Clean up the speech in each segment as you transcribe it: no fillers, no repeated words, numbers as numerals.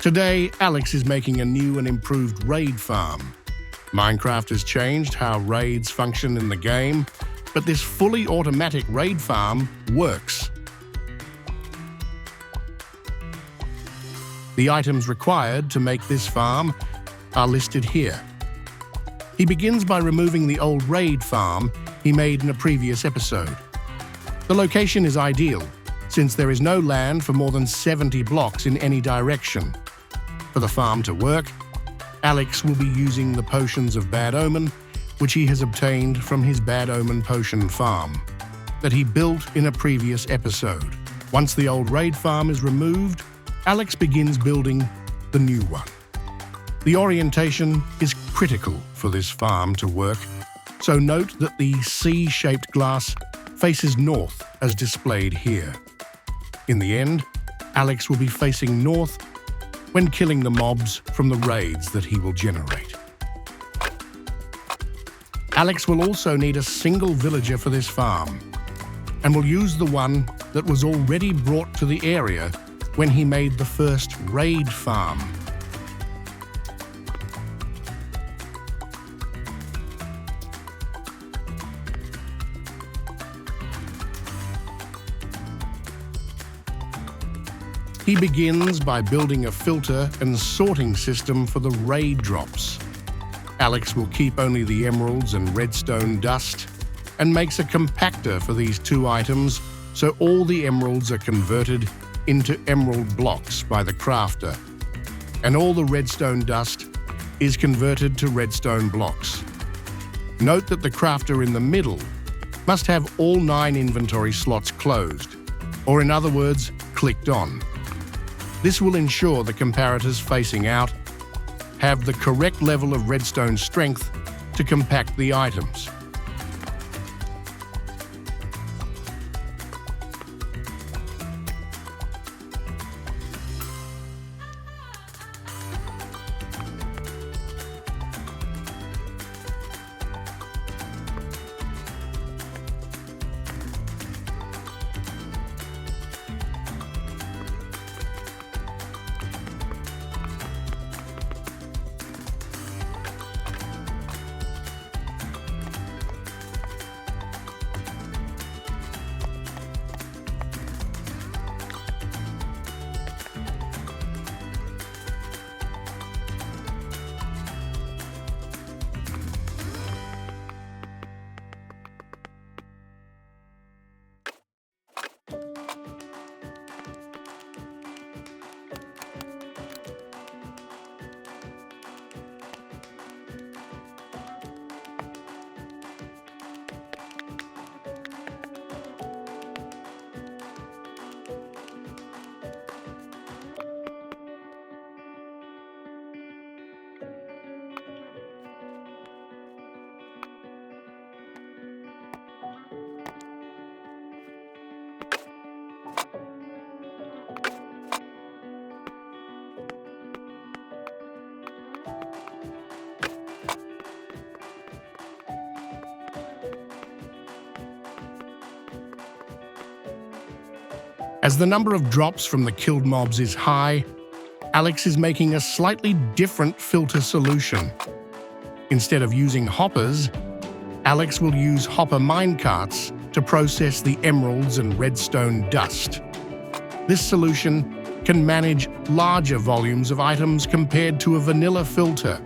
Today, Alex is making a new and improved raid farm. Minecraft has changed how raids function in the game, but this fully automatic raid farm works. The items required to make this farm are listed here. He begins by removing the old raid farm he made in a previous episode. The location is ideal, since there is no land for more than 70 blocks in any direction. For the farm to work, Alex will be using the potions of Bad Omen, which he has obtained from his Bad Omen potion farm, that he built in a previous episode. Once the old raid farm is removed, Alex begins building the new one. The orientation is critical for this farm to work, so note that the C-shaped glass faces north as displayed here. In the end, Alex will be facing north when killing the mobs from the raids that he will generate. Alex will also need a single villager for this farm, and will use the one that was already brought to the area when he made the first raid farm. He begins by building a filter and sorting system for the raid drops. Alex will keep only the emeralds and redstone dust, and makes a compactor for these two items so all the emeralds are converted into emerald blocks by the crafter, and all the redstone dust is converted to redstone blocks. Note that the crafter in the middle must have all 9 inventory slots closed, or in other words, clicked on. This will ensure the comparators facing out have the correct level of redstone strength to compact the items. As the number of drops from the killed mobs is high, Alex is making a slightly different filter solution. Instead of using hoppers, Alex will use hopper minecarts to process the emeralds and redstone dust. This solution can manage larger volumes of items compared to a vanilla filter.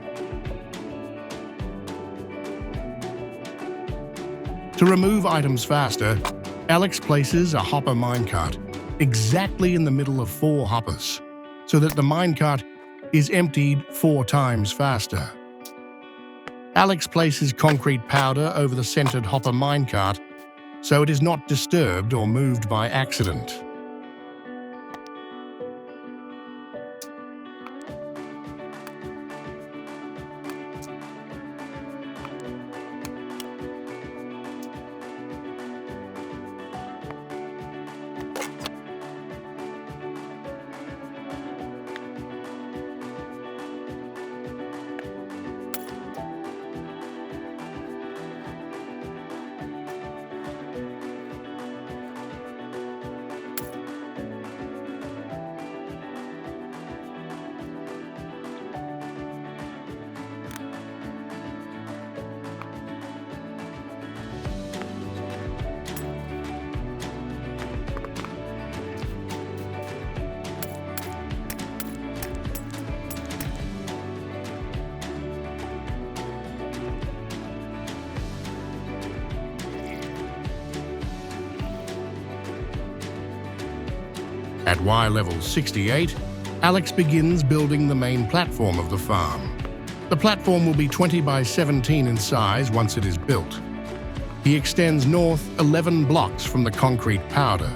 To remove items faster, Alex places a hopper minecart exactly in the middle of 4 hoppers, so that the minecart is emptied 4 times faster. Alex places concrete powder over the centered hopper minecart, so it is not disturbed or moved by accident. At Y level 68, Alex begins building the main platform of the farm. The platform will be 20 by 17 in size once it is built. He extends north 11 blocks from the concrete powder.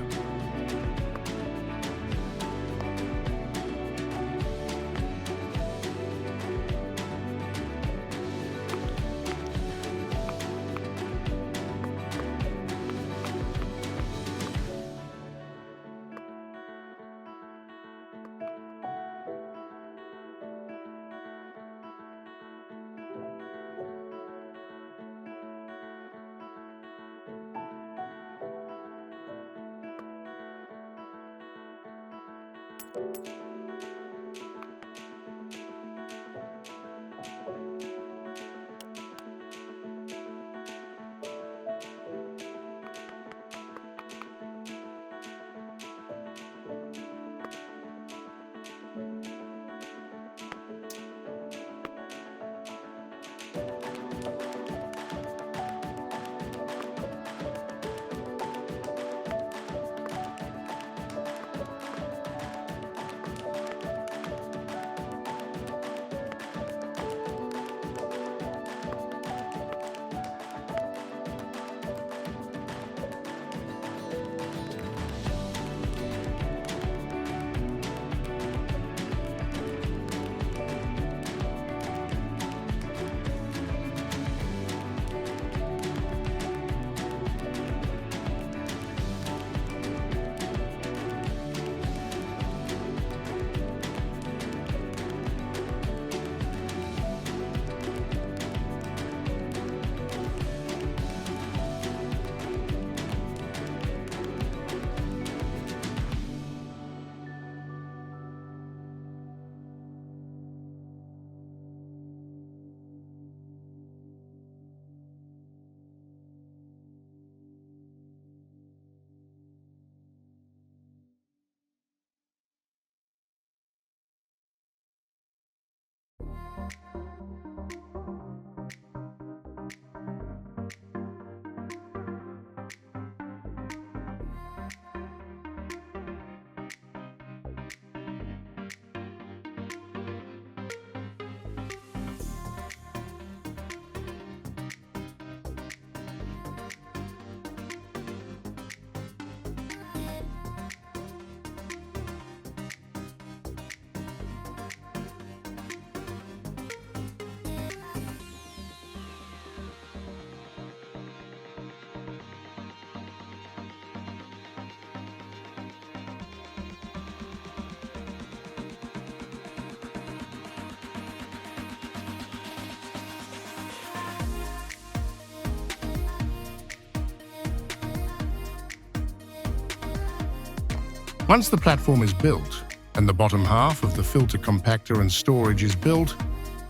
Once the platform is built and the bottom half of the filter compactor and storage is built,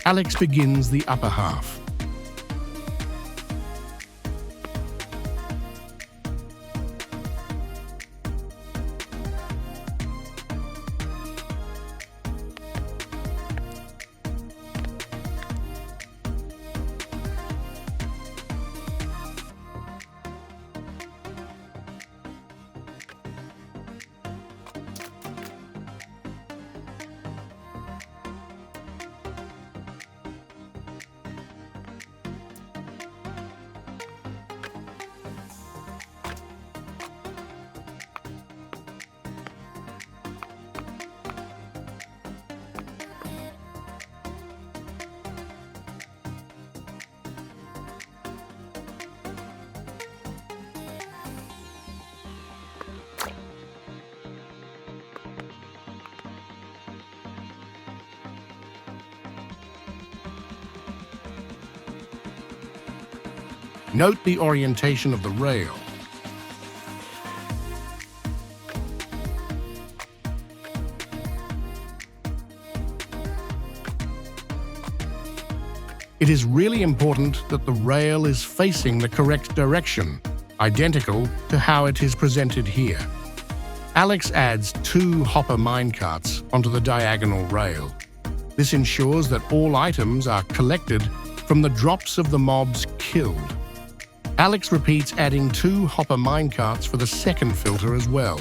Alex begins the upper half. Note the orientation of the rail. It is really important that the rail is facing the correct direction, identical to how it is presented here. Alex adds 2 hopper minecarts onto the diagonal rail. This ensures that all items are collected from the drops of the mobs killed. Alex repeats adding 2 hopper minecarts for the second filter as well.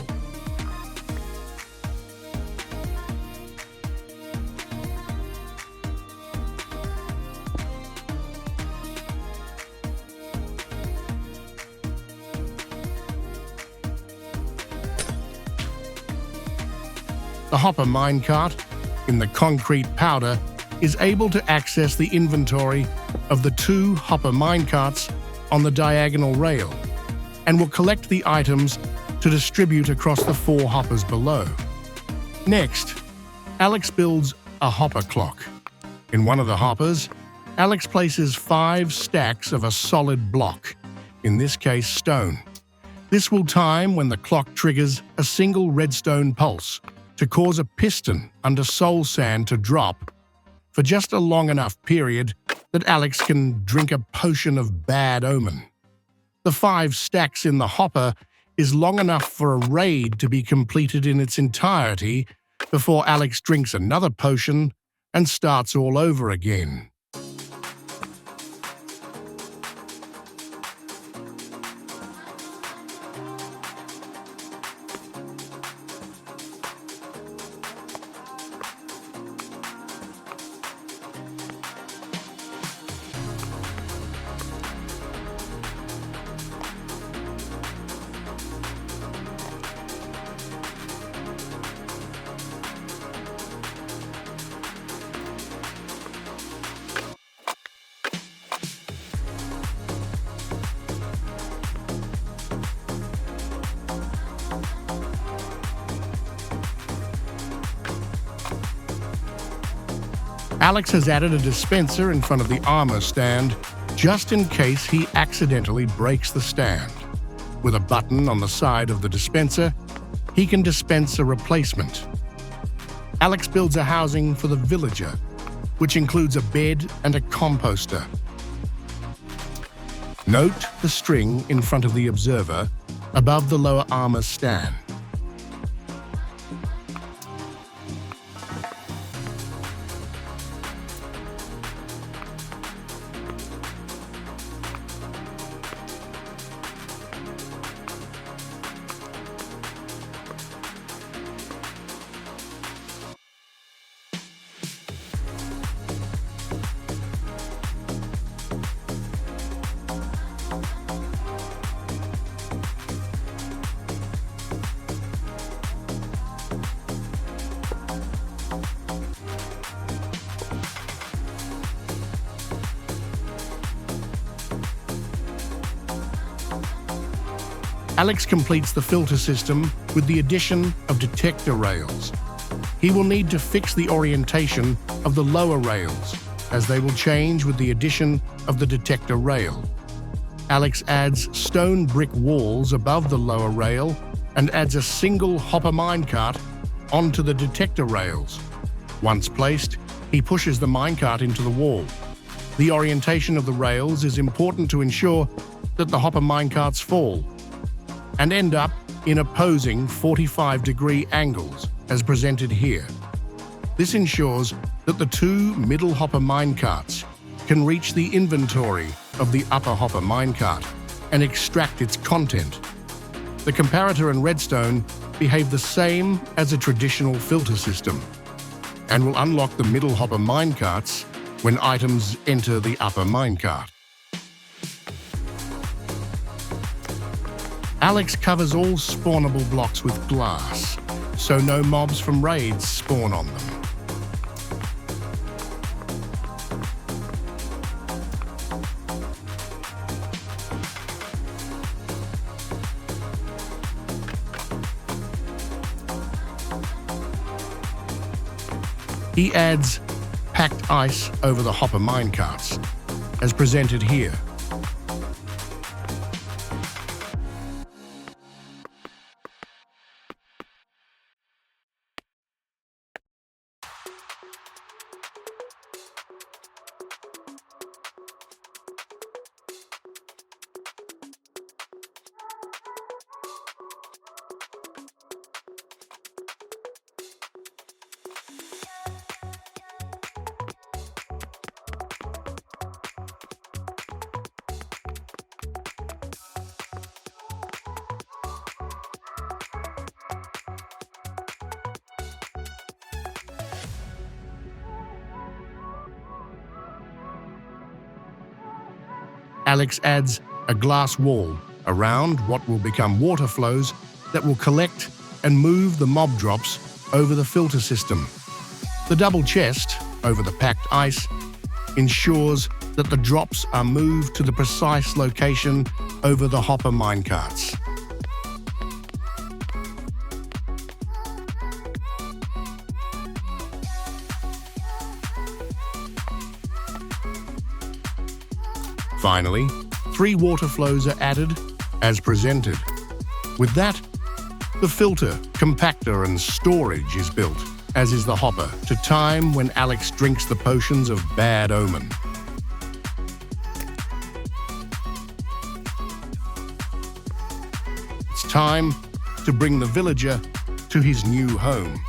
The hopper minecart, in the concrete powder, is able to access the inventory of the 2 hopper minecarts on the diagonal rail and will collect the items to distribute across the 4 hoppers below. Next, Alex builds a hopper clock. In one of the hoppers, Alex places 5 stacks of a solid block, in this case stone. This will time when the clock triggers a single redstone pulse to cause a piston under soul sand to drop for just a long enough period that Alex can drink a potion of bad omen. The 5 stacks in the hopper is long enough for a raid to be completed in its entirety before Alex drinks another potion and starts all over again. Alex has added a dispenser in front of the armor stand just in case he accidentally breaks the stand. With a button on the side of the dispenser, he can dispense a replacement. Alex builds a housing for the villager, which includes a bed and a composter. Note the string in front of the observer above the lower armor stand. Alex completes the filter system with the addition of detector rails. He will need to fix the orientation of the lower rails, as they will change with the addition of the detector rail. Alex adds stone brick walls above the lower rail and adds a single hopper minecart onto the detector rails. Once placed, he pushes the minecart into the wall. The orientation of the rails is important to ensure that the hopper minecarts fall and end up in opposing 45-degree angles, as presented here. This ensures that the 2 middle hopper minecarts can reach the inventory of the upper hopper minecart and extract its content. The comparator and redstone behave the same as a traditional filter system and will unlock the middle hopper minecarts when items enter the upper minecart. Alex covers all spawnable blocks with glass, so no mobs from raids spawn on them. He adds packed ice over the hopper minecarts, as presented here. Alex adds a glass wall around what will become water flows that will collect and move the mob drops over the filter system. The double chest, over the packed ice, ensures that the drops are moved to the precise location over the hopper minecarts. Finally, 3 water flows are added as presented. With that, the filter, compactor and storage is built, as is the hopper, to time when Alex drinks the potions of bad omen. It's time to bring the villager to his new home.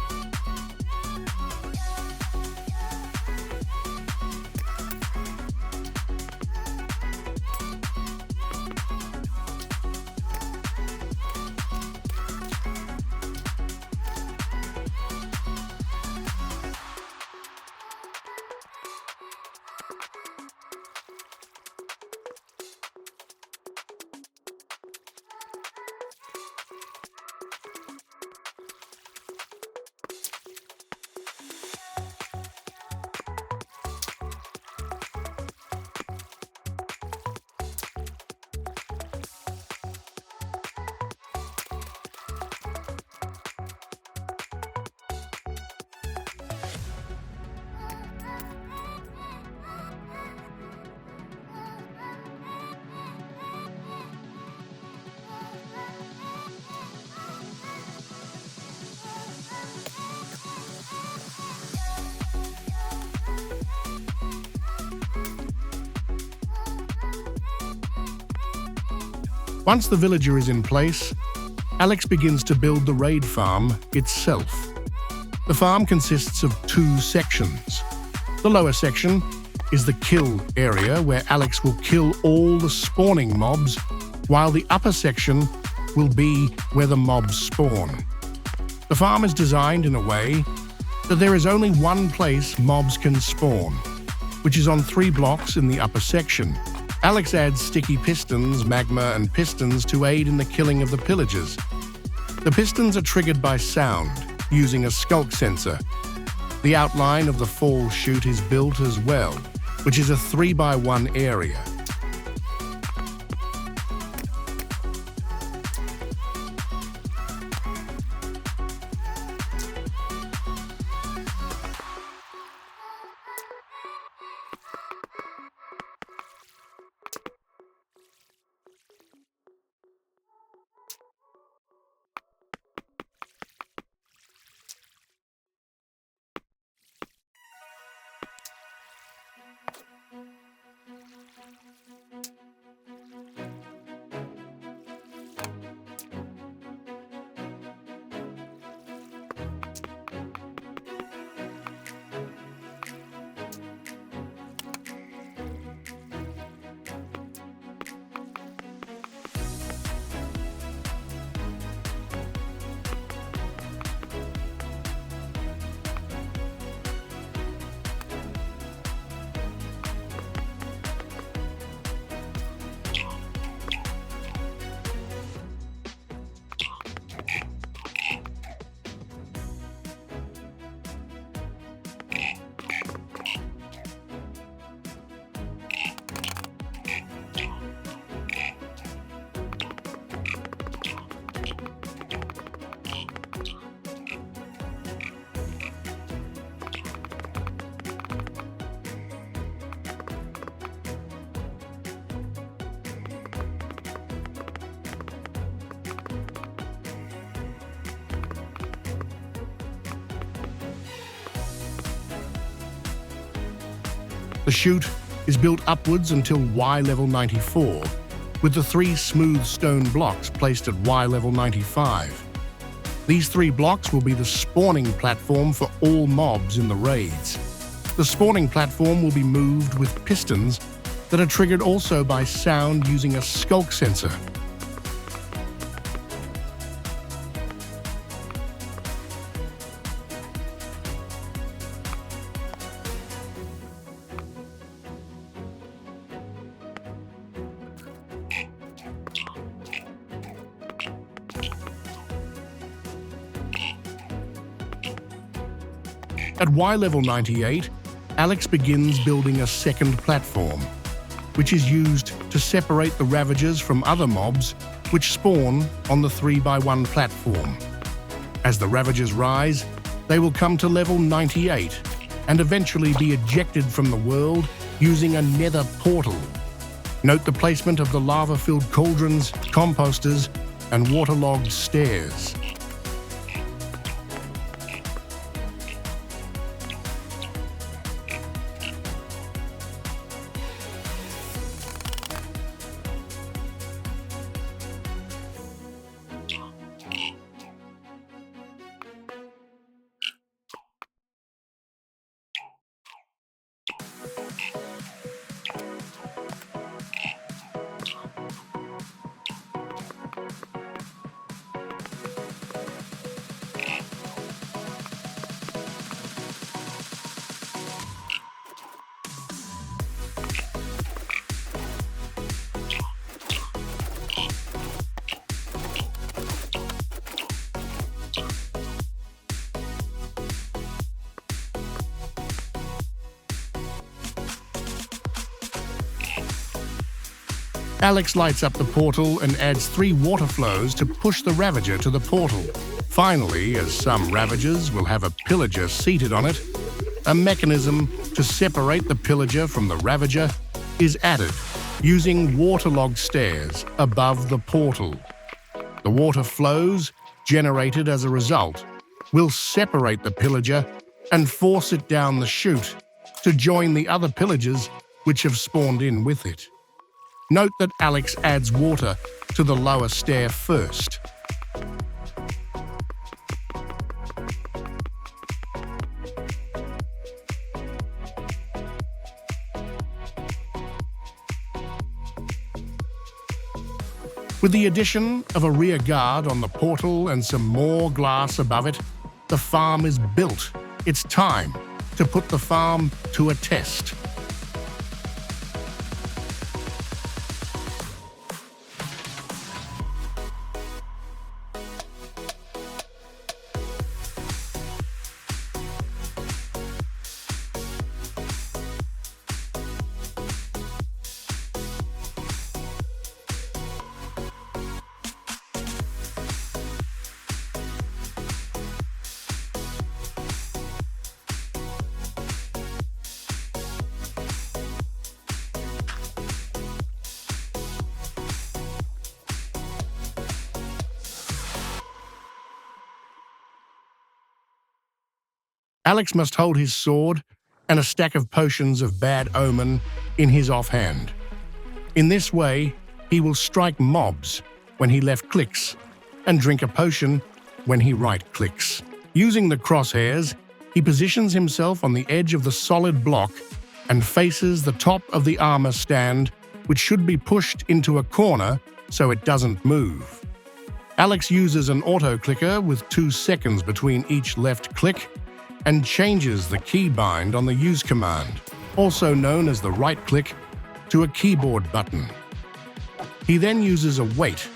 Once the villager is in place, Alex begins to build the raid farm itself. The farm consists of 2 sections. The lower section is the kill area, where Alex will kill all the spawning mobs, while the upper section will be where the mobs spawn. The farm is designed in a way that there is only one place mobs can spawn, which is on 3 blocks in the upper section. Alex adds sticky pistons, magma and pistons to aid in the killing of the pillagers. The pistons are triggered by sound, using a skulk sensor. The outline of the fall chute is built as well, which is a 3x1 area. The chute is built upwards until Y level 94, with the 3 smooth stone blocks placed at Y level 95. These 3 blocks will be the spawning platform for all mobs in the raids. The spawning platform will be moved with pistons that are triggered also by sound using a skulk sensor. At Y level 98, Alex begins building a second platform, which is used to separate the Ravagers from other mobs which spawn on the 3x1 platform. As the Ravagers rise, they will come to level 98 and eventually be ejected from the world using a nether portal. Note the placement of the lava-filled cauldrons, composters, and waterlogged stairs. Alex lights up the portal and adds 3 water flows to push the Ravager to the portal. Finally, as some Ravagers will have a pillager seated on it, a mechanism to separate the pillager from the Ravager is added using waterlogged stairs above the portal. The water flows generated as a result will separate the pillager and force it down the chute to join the other pillagers which have spawned in with it. Note that Alex adds water to the lower stair first. With the addition of a rear guard on the portal and some more glass above it, the farm is built. It's time to put the farm to a test. Alex must hold his sword and a stack of potions of bad omen in his offhand. In this way, he will strike mobs when he left clicks and drink a potion when he right clicks. Using the crosshairs, he positions himself on the edge of the solid block and faces the top of the armor stand, which should be pushed into a corner so it doesn't move. Alex uses an auto-clicker with 2 seconds between each left click and changes the keybind on the use command, also known as the right click, to a keyboard button. He then uses a weight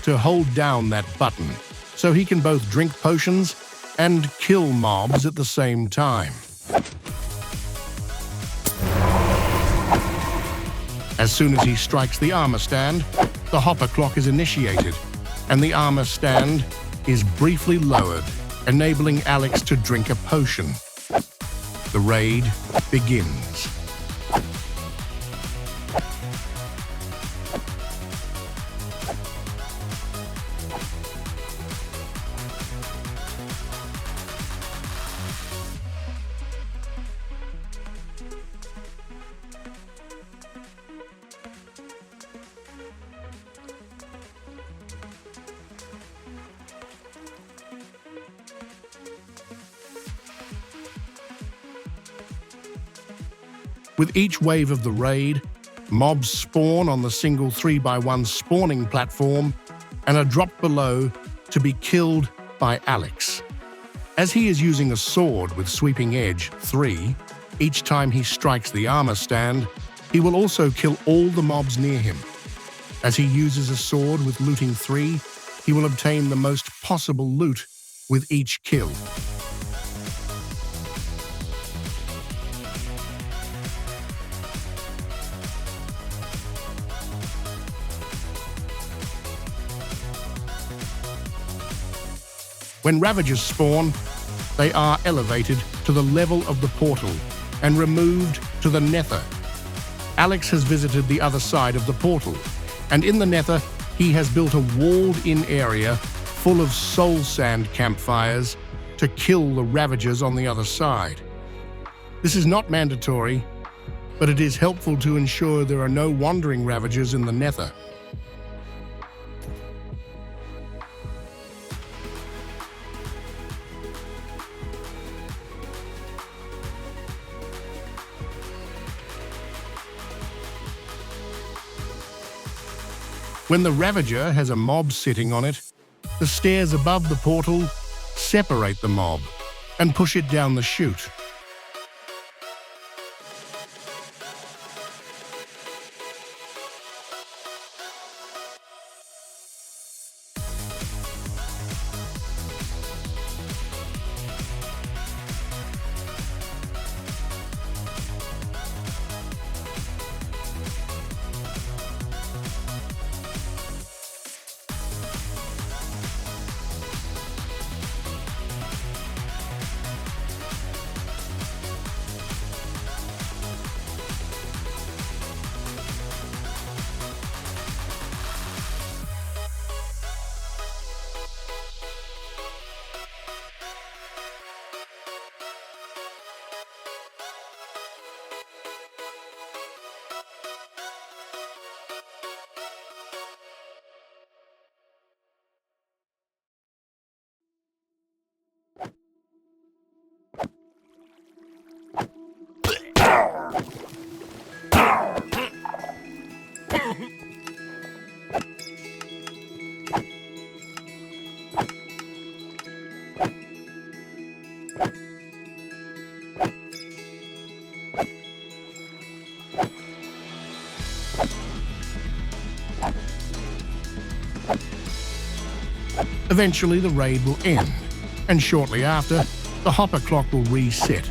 to hold down that button so he can both drink potions and kill mobs at the same time. As soon as he strikes the armor stand, the hopper clock is initiated and the armor stand is briefly lowered, enabling Alex to drink a potion. The raid begins. With each wave of the raid, mobs spawn on the single 3x1 spawning platform and are dropped below to be killed by Alex. As he is using a sword with sweeping edge 3, each time he strikes the armor stand, he will also kill all the mobs near him. As he uses a sword with looting 3, he will obtain the most possible loot with each kill. When Ravagers spawn, they are elevated to the level of the portal and removed to the Nether. Alex has visited the other side of the portal, and in the Nether, he has built a walled-in area full of soul sand campfires to kill the Ravagers on the other side. This is not mandatory, but it is helpful to ensure there are no wandering Ravagers in the Nether. When the Ravager has a mob sitting on it, the stairs above the portal separate the mob and push it down the chute. Eventually, the raid will end, and shortly after, the hopper clock will reset,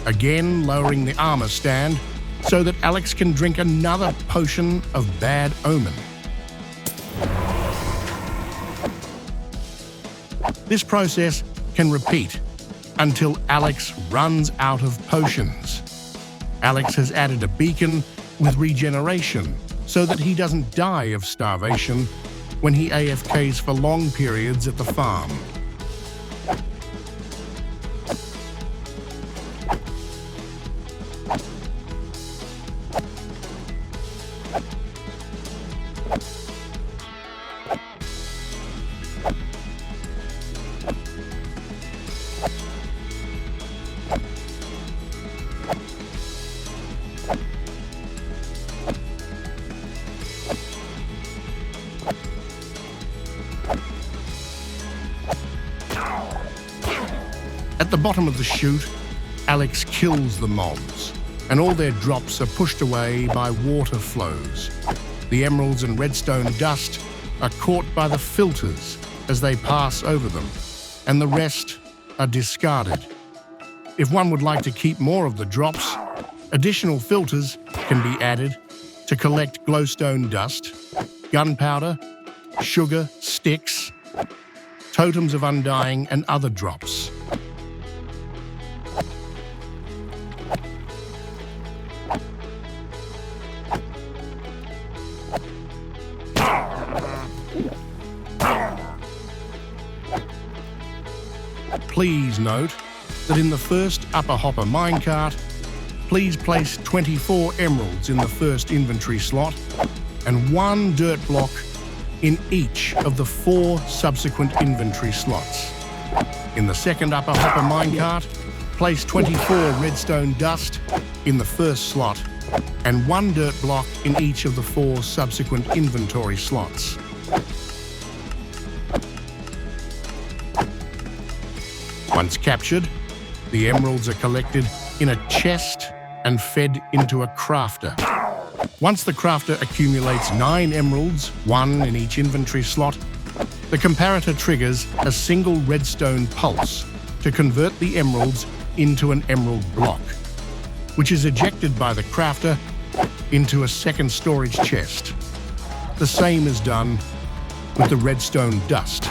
again lowering the armor stand so that Alex can drink another potion of bad omen. This process can repeat until Alex runs out of potions. Alex has added a beacon with regeneration so that he doesn't die of starvation when he AFKs for long periods at the farm. At the bottom of the chute, Alex kills the mobs, and all their drops are pushed away by water flows. The emeralds and redstone dust are caught by the filters as they pass over them, and the rest are discarded. If one would like to keep more of the drops, additional filters can be added to collect glowstone dust, gunpowder, sugar, sticks, totems of undying, and other drops. Please note that in the first upper hopper minecart, please place 24 emeralds in the first inventory slot and 1 dirt block in each of the 4 subsequent inventory slots. In the second upper hopper minecart, place 24 redstone dust in the first slot and 1 dirt block in each of the 4 subsequent inventory slots. Once captured, the emeralds are collected in a chest and fed into a crafter. Once the crafter accumulates 9 emeralds, 1 in each inventory slot, the comparator triggers a single redstone pulse to convert the emeralds into an emerald block, which is ejected by the crafter into a second storage chest. The same is done with the redstone dust.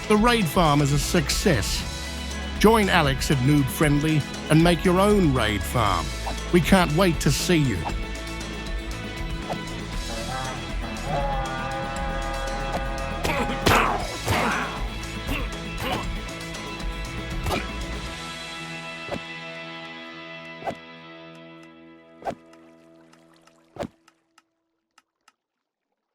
The raid farm is a success. Join Alex at Noob Friendly and make your own raid farm. We can't wait to see you.